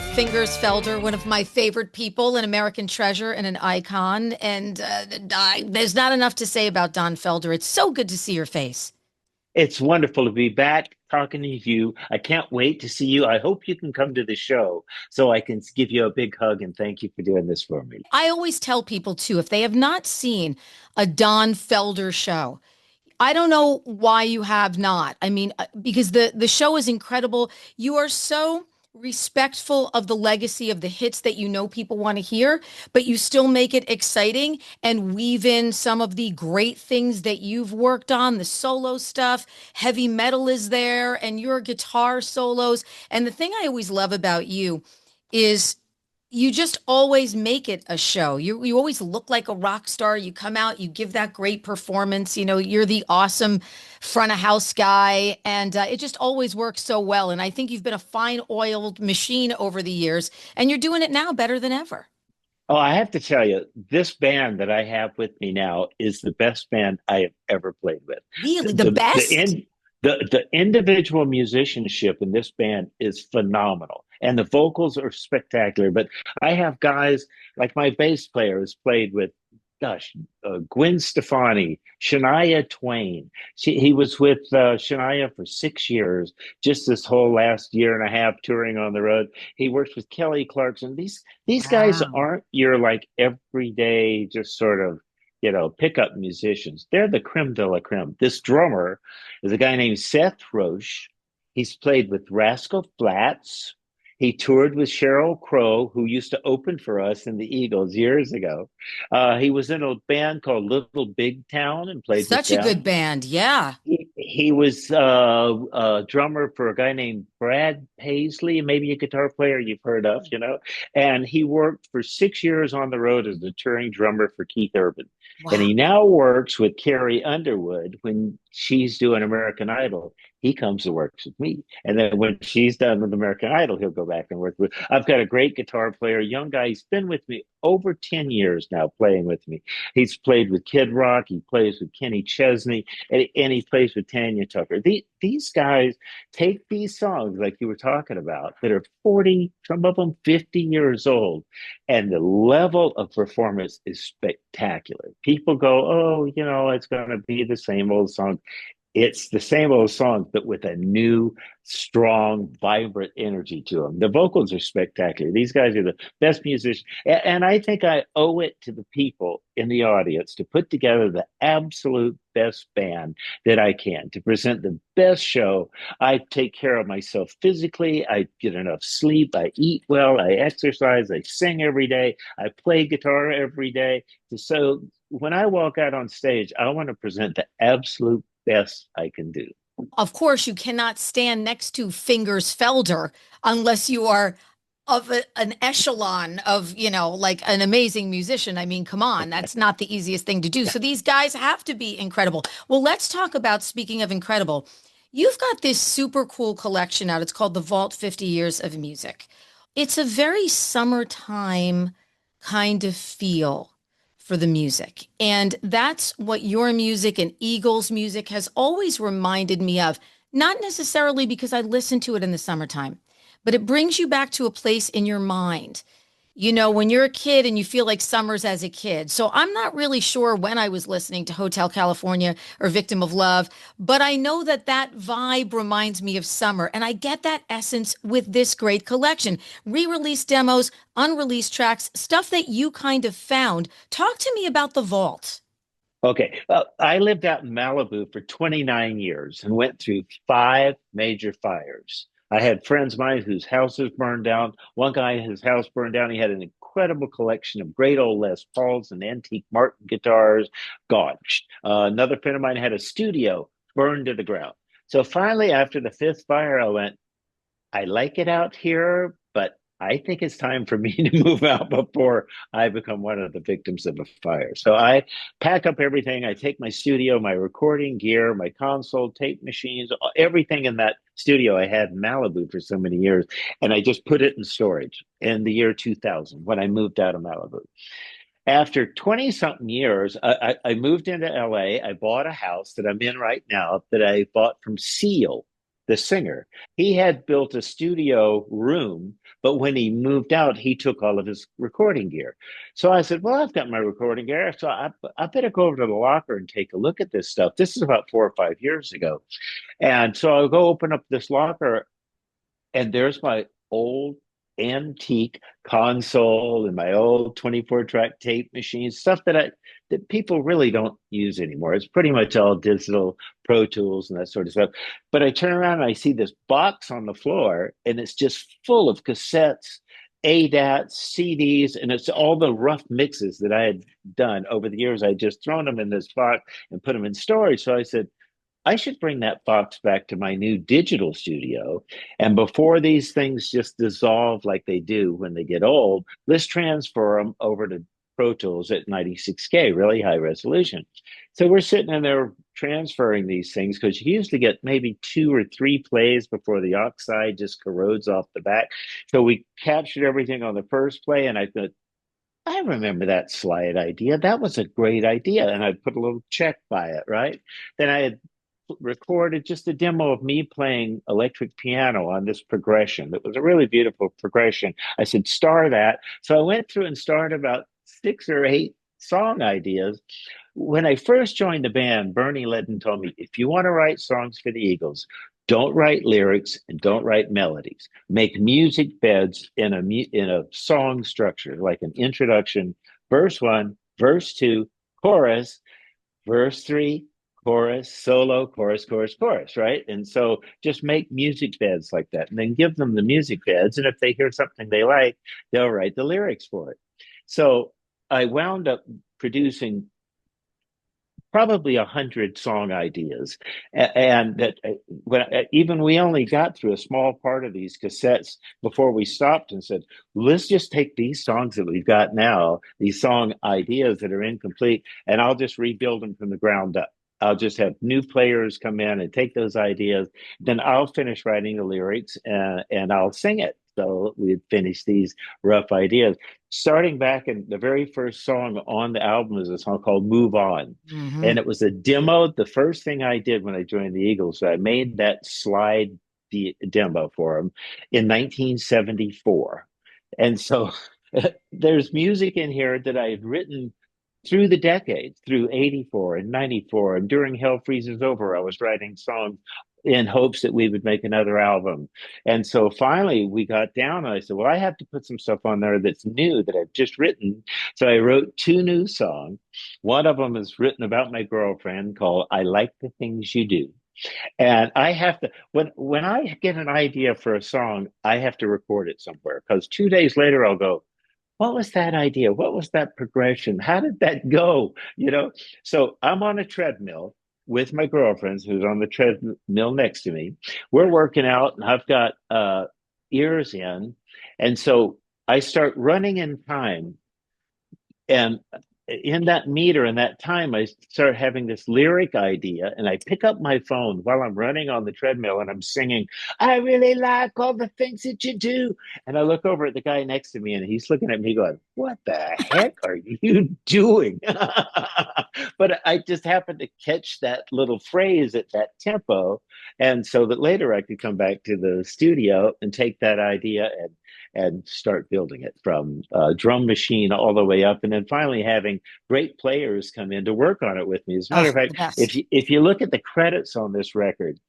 with Fingers Felder, one of my favorite people, an American treasure and an icon. And there's not enough to say about Don Felder. It's so good to see your face. It's wonderful to be back talking to you. I can't wait to see you. I hope you can come to the show so I can give you a big hug and thank you for doing this for me. I always tell people, too, if they have not seen a Don Felder show, I don't know why you have not. I mean, because the show is incredible. You are so respectful of the legacy of the hits that you know people want to hear, but you still make it exciting and weave in some of the great things that you've worked on, the solo stuff. Heavy metal is there and your guitar solos. And the thing I always love about you is you just always make it a show. You always look like a rock star. You come out, you give that great performance. You know, you're the awesome front of house guy, and it just always works so well. And I think you've been a fine oiled machine over the years, and you're doing it now better than ever. Oh, I have to tell you, this band that I have with me now is the best band I have ever played with. Really, The the the the, best? in, the individual musicianship in this band is phenomenal, and the vocals are spectacular. But I have guys like my bass player has played with, gosh, Gwen Stefani, Shania Twain. He was with Shania for 6 years, just this whole last year and a half touring on the road. He works with Kelly Clarkson. These guys Wow. aren't your like everyday, just sort of, pickup musicians. They're the creme de la creme. This drummer is a guy named Seth Roche. He's played with Rascal Flatts. He toured with Sheryl Crow, who used to open for us in the Eagles years ago. He was in a band called Little Big Town and played with Such a good them. band. Yeah. He was a drummer for a guy named Brad Paisley, maybe a guitar player you've heard of, and he worked for 6 years on the road as the touring drummer for Keith Urban. And Wow. he now works with Carrie Underwood when she's doing American Idol. He comes and works with me. And then when she's done with American Idol, he'll go back and work with. I've got a great guitar player, young guy. He's been with me over 10 years now, playing with me. He's played with Kid Rock, he plays with Kenny Chesney, and he plays with Tanya Tucker. These guys take these songs like you were talking about that are 40, some of them 50 years old, and the level of performance is spectacular. People go, oh, it's going to be the same old song. It's the same old songs, but with a new, strong, vibrant energy to them. The vocals are spectacular. These guys are the best musicians. And I think I owe it to the people in the audience to put together the absolute best band that I can, to present the best show. I take care of myself physically. I get enough sleep. I eat well. I exercise. I sing every day. I play guitar every day. So when I walk out on stage, I want to present the absolute best I can do. Of course, you cannot stand next to Fingers Felder unless you are of an echelon of, like an amazing musician. I mean, come on, that's not the easiest thing to do. So these guys have to be incredible. Well, let's talk about, speaking of incredible, you've got this super cool collection out. It's called The Vault 50 Years of Music. It's a very summertime kind of feel for the music. And that's what your music and Eagles music has always reminded me of, not necessarily because I listen to it in the summertime, but it brings you back to a place in your mind. When you're a kid and you feel like summers as a kid. So I'm not really sure when I was listening to Hotel California or Victim of Love, but I know that that vibe reminds me of summer. And I get that essence with this great collection. Re-release demos, unreleased tracks, stuff that you kind of found. Talk to me about the vault. Okay. I lived out in Malibu for 29 years and went through five major fires. I had friends of mine whose houses burned down. One guy, his house burned down. He had an incredible collection of great old Les Pauls and antique Martin guitars. God. Another friend of mine had a studio burned to the ground. So finally, after the fifth fire, I went, I like it out here, but I think it's time for me to move out before I become one of the victims of a fire. So I pack up everything. I take my studio, my recording gear, my console, tape machines, everything in that studio I had in Malibu for so many years, and I just put it in storage in the year 2000 when I moved out of Malibu. After 20 something years, I moved into LA. I bought a house that I'm in right now that I bought from Seal, the singer. He had built a studio room, but when he moved out, he took all of his recording gear. So I said, "Well, I've got my recording gear, so I better go over to the locker and take a look at this stuff." This is about 4 or 5 years ago. And so I'll go open up this locker, and there's my old antique console and my old 24 track tape machine, stuff that people really don't use anymore. It's pretty much all digital Pro Tools and that sort of stuff. But I turn around and I see this box on the floor, and it's just full of cassettes, ADATs, CDs, and it's all the rough mixes that I had done over the years. I just thrown them in this box and put them in storage. So I said, I should bring that box back to my new digital studio. And before these things just dissolve like they do when they get old, let's transfer them over to Pro Tools at 96K, really high resolution. So we're sitting in there transferring these things because you usually get maybe 2 or 3 plays before the oxide just corrodes off the back. So we captured everything on the first play, and I thought, I remember that slide idea. That was a great idea. And I put a little check by it, right? Then I had recorded just a demo of me playing electric piano on this progression. It was a really beautiful progression. I said, star that. So I went through and started about 6 or 8 song ideas. When I first joined the band, Bernie Ledden told me, if you want to write songs for the Eagles, don't write lyrics and don't write melodies. Make music beds in a song structure, like an introduction, verse one, verse two, chorus, verse three, chorus, solo, chorus, chorus, chorus, right? And so just make music beds like that and then give them the music beds. And if they hear something they like, they'll write the lyrics for it. So I wound up producing probably 100 song ideas, and that when even we only got through a small part of these cassettes before we stopped and said, let's just take these songs that we've got now, these song ideas that are incomplete, and I'll just rebuild them from the ground up. I'll just have new players come in and take those ideas. Then I'll finish writing the lyrics, and I'll sing it. So we'd finish these rough ideas. Starting back in the very first song on the album is a song called Move On. Hmm. And it was a demo. The first thing I did when I joined the Eagles, I made that slide demo for them in 1974. And so there's music in here that I had written through the decades, through 84 and 94. And during Hell Freezes Over, I was writing songs in hopes that we would make another album. And so finally we got down and I said, well, I have to put some stuff on there that's new that I've just written. So I wrote 2 new songs. One of them is written about my girlfriend called I Like the Things You Do. And I have to when I get an idea for a song, I have to record it somewhere because 2 days later I'll go, what was that idea? What was that progression? How did that go? So I'm on a treadmill with my girlfriend who's on the treadmill next to me. We're working out and I've got ears in. And so I start running in time, and in that meter, in that time, I start having this lyric idea, and I pick up my phone while I'm running on the treadmill and I'm singing, I really like all the things that you do. And I look over at the guy next to me, and he's looking at me going, what the heck are you doing? But I just happened to catch that little phrase at that tempo. And so that later I could come back to the studio and take that idea and start building it from drum machine all the way up, and then finally having great players come in to work on it with me. As a matter Oh, of the fact, if best. you look at the credits on this record,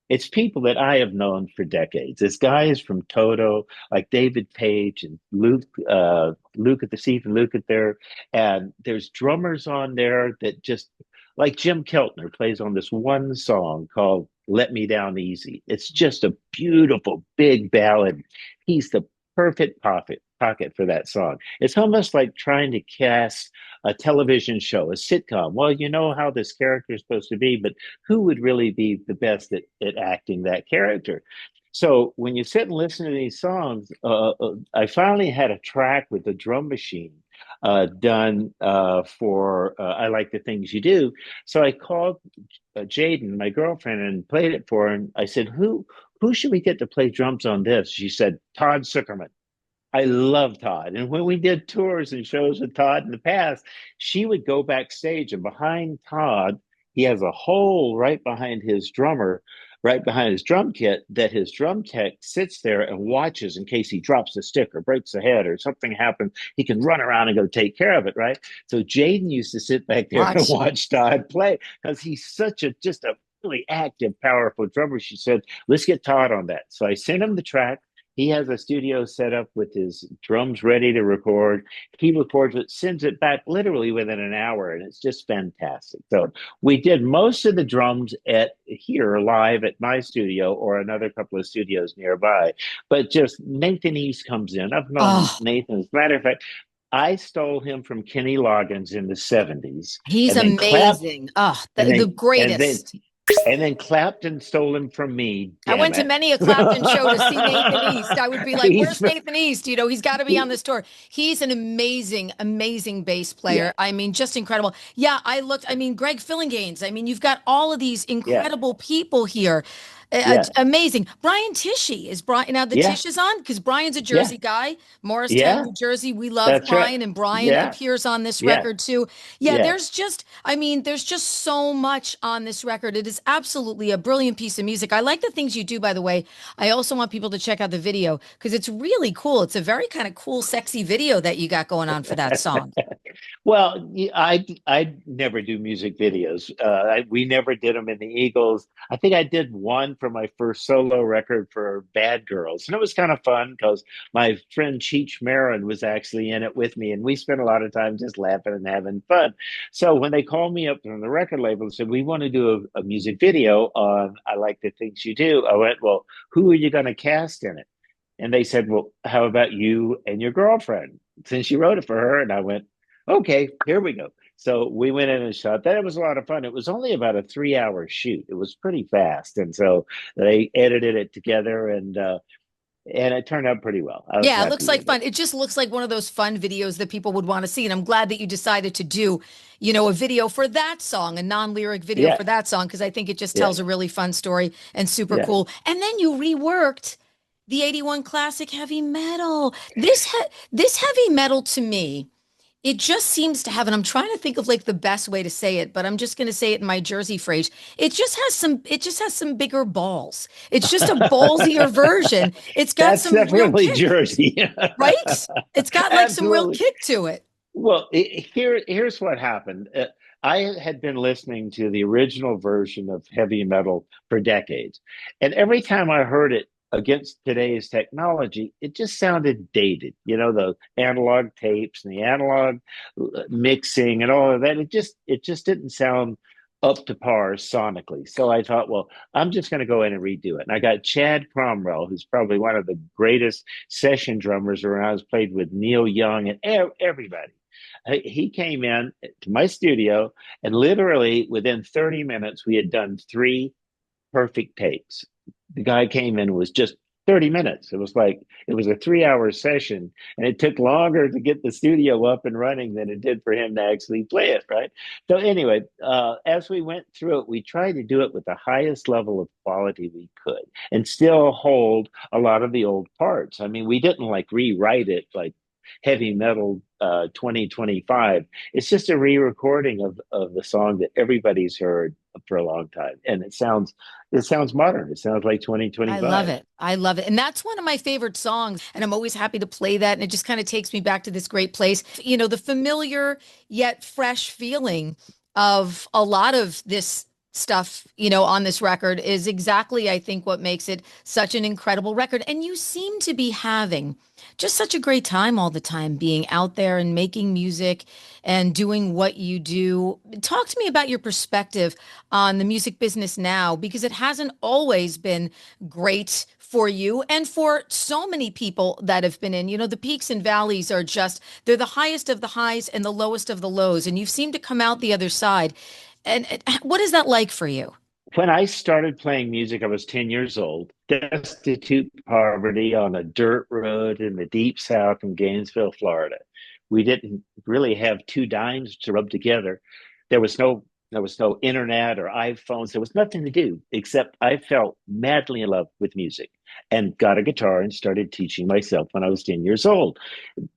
it's people that I have known for decades. It's guys from Toto, like David Page and Luke at the Steve and Luke at there, and there's drummers on there that just like Jim Keltner plays on this one song called "Let Me Down Easy." It's just a beautiful big ballad. He's the perfect pocket for that song. It's almost like trying to cast a television show, a sitcom. Well, you know how this character is supposed to be, but who would really be the best at acting that character? So when you sit and listen to these songs, I finally had a track with the drum machine done for I Like the Things You Do. So I called Jaden, my girlfriend, and played it for her. And I said, who should we get to play drums on this? She said, Todd Zuckerman. I love Todd. And when we did tours and shows with Todd in the past, she would go backstage, and behind Todd, he has a hole right behind his drummer. right behind his drum kit that his drum tech sits there and watches in case he drops a stick or breaks a head or something happens. He can run around and go take care of it, right? So Jaden used to sit back there and Watch. watch Todd play because he's such a just a really active, powerful drummer. She said, let's get Todd on that. So I sent him the track. He has a studio set up with his drums ready to record. He records it, sends it back literally within an hour, and it's just fantastic. So we did most of the drums at here live at my studio or another couple of studios nearby. But just Nathan East comes in. I've known Oh, Nathan. As a matter of fact, I stole him from Kenny Loggins in the 70s he's and then clapped amazing. Oh, and the then and then greatest. and then Clapton stole him from me. I Damn went to it! many a Clapton show to see Nathan East. I would be like, he's "Where's Nathan East? You know, he's got to be on he, this tour." He's an amazing, amazing bass yeah, player. I mean, just incredible. Yeah, I looked. I mean, Greg Fillinganes. I mean, you've got all of these yeah, incredible people here. It's yeah, amazing. Brian Tishy is Brian. Now the yeah, Tish is on because Brian's a yeah, Jersey guy, Morristown, yeah. New Jersey. We love That's right. Brian, and Brian Yeah, appears on this yeah, record too. Yeah, yeah. there's just, I mean, there's just so much on this record. It is absolutely a brilliant piece of music. I like the things you do, by the way. I also want people to check out the video because it's really cool. It's a very kind of cool, sexy video that you got going on for that song. Well, I never do music videos. We never did them in the Eagles. I think I did one for my first solo record for Bad Girls, and it was kind of fun because my friend Cheech Marin was actually in it with me, and we spent a lot of time just laughing and having fun. So when they called me up from the record label and said we want to do a music video on "I Like the Things You Do," I went, "Well, who are you going to cast in it?" And they said, "Well, how about you and your girlfriend?" Since you wrote it for her, and I went, okay, here we go. So we went in and shot that. It was a lot of fun. It was only about a 3 hour shoot. It was pretty fast. And so they edited it together and it turned out pretty well. I was Yeah, it looks happy like with it. fun. It just looks like one of those fun videos that people would want to see. And I'm glad that you decided to do, you know, a video for that song, a non-lyric video Yeah, for that song, because I think it just yeah, tells a really fun story and super yeah. cool. And then you reworked the 81 classic heavy metal. This heavy metal to me, it just seems to have, and I'm trying to think of like the best way to say it, but I'm just going to say it in my Jersey phrase. It just has some bigger balls. It's just a ballsier version. It's got That's some real definitely kick, Jersey. right? It's got like some real Absolutely. kick to it. Well, here's what happened. I had been listening to the original version of heavy metal for decades, and every time I heard it against today's technology, it just sounded dated. You know, the analog tapes and the analog mixing and all of that. It just didn't sound up to par sonically. So I thought, well, I'm just going to go in and redo it. And I got Chad Cromwell, who's probably one of the greatest session drummers around. Has played with Neil Young and everybody. He came in to my studio, and literally within 30 minutes, we had done three perfect takes. The guy came in was just 30 minutes. It was like it was a 3 hour session, and it took longer to get the studio up and running than it did for him to actually play it, right? So, anyway, as we went through it, we tried to do it with the highest level of quality we could and still hold a lot of the old parts. I mean, we didn't like rewrite it like heavy metal 2025. It's just a re-recording of the song that everybody's heard for a long time, and it sounds modern. It sounds like I love 2025. it. I love it. And that's one of my favorite songs. And I'm always happy to play that. And it just kind of takes me back to this great place. You know, the familiar yet fresh feeling of a lot of this stuff, you know, on this record is exactly, I think, what makes it such an incredible record. And you seem to be having just such a great time all the time being out there and making music and doing what you do. Talk to me about your perspective on the music business now, because it hasn't always been great for you and for so many people that have been in. You know, the peaks and valleys are just, they're the highest of the highs and the lowest of the lows. And you've seemed to come out the other side. And what is that like for you? When I started playing music, I was 10 years old, destitute poverty on a dirt road in the deep south in Gainesville, Florida. We didn't really have two dimes to rub together. There was no There was no internet or iPhones. There was nothing to do except I felt madly in love with music and got a guitar and started teaching myself when I was 10 years old.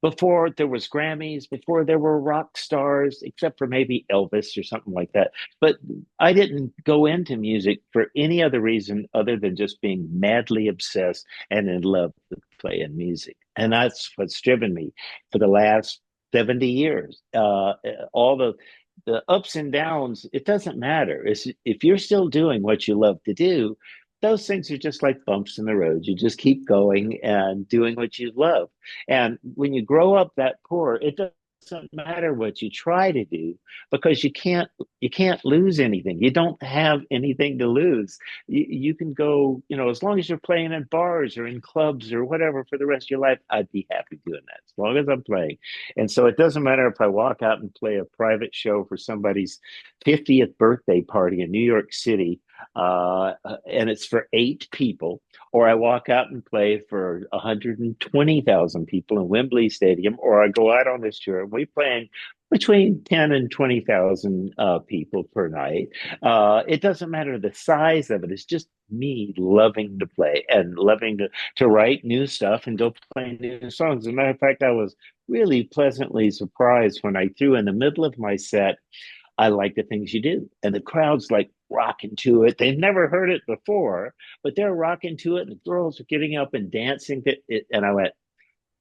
Before there was Grammys, before there were rock stars, except for maybe Elvis or something like that. But I didn't go into music for any other reason other than just being madly obsessed and in love with playing music. And that's what's driven me for the last 70 years. All the ups and downs, it doesn't matter. If you're still doing what you love to do, those things are just like bumps in the road. You just keep going and doing what you love. And when you grow up that poor, it doesn't matter what you try to do because you can't lose anything. You don't have anything to lose. You can go, as long as you're playing in bars or in clubs or whatever for the rest of your life, I'd be happy doing that as long as I'm playing. And so it doesn't matter if I walk out and play a private show for somebody's 50th birthday party in New York City, and it's for 8 people, or I walk out and play for 120,000 people in Wembley Stadium, or I go out on this tour and we playing between 10 and 20,000 people per night. It doesn't matter the size of it. It's just me loving to play and loving to write new stuff and go play new songs. As a matter of fact, I was really pleasantly surprised when I threw in the middle of my set, I like the things you do. And the crowd's like rocking to it. They've never heard it before, but they're rocking to it. And the girls are getting up and dancing to it. And I went,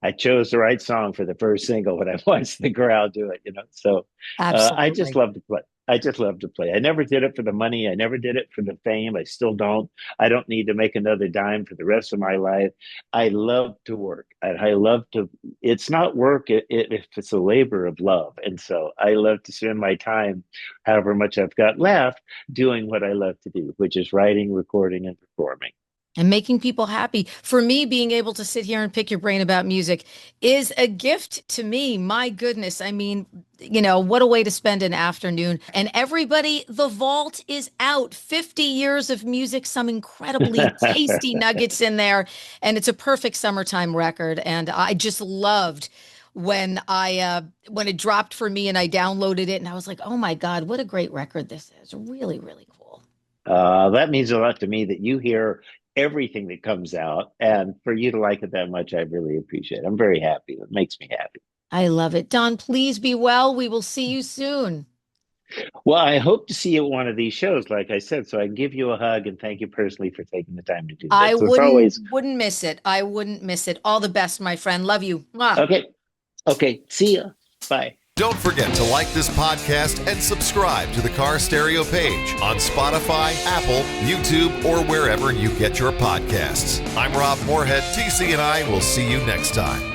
I chose the right song for the first single when I watched the crowd do it. So I just Absolutely. love to play. I just love to play. I never did it for the money. I never did it for the fame. I still don't. I don't need to make another dime for the rest of my life. I love to work. I love to. It's not work if it's a labor of love. And so I love to spend my time, however much I've got left, doing what I love to do, which is writing, recording, and performing. And making people happy. For me, being able to sit here and pick your brain about music is a gift to me. My goodness. I mean, what a way to spend an afternoon. And everybody, the vault is out. 50 years of music, some incredibly tasty nuggets in there. And it's a perfect summertime record. And I just loved when it dropped for me and I downloaded it and I was like, oh my God, what a great record this is. Really, really cool. That means a lot to me that you hear everything that comes out, and for you to like it that much, I really appreciate it. I'm very happy. It makes me happy. I love it. Don, please be well. We will see you soon. Well, I hope to see you at one of these shows, like I said, so I can give you a hug and thank you personally for taking the time to do I this. So it's always wouldn't miss it. I wouldn't miss it. All the best, my friend. Love you. Mwah. okay. Okay. See ya. Bye. Don't forget to like this podcast and subscribe to the Carr Stereo page on Spotify, Apple, YouTube, or wherever you get your podcasts. I'm Rob Moorhead. TC and I will see you next time.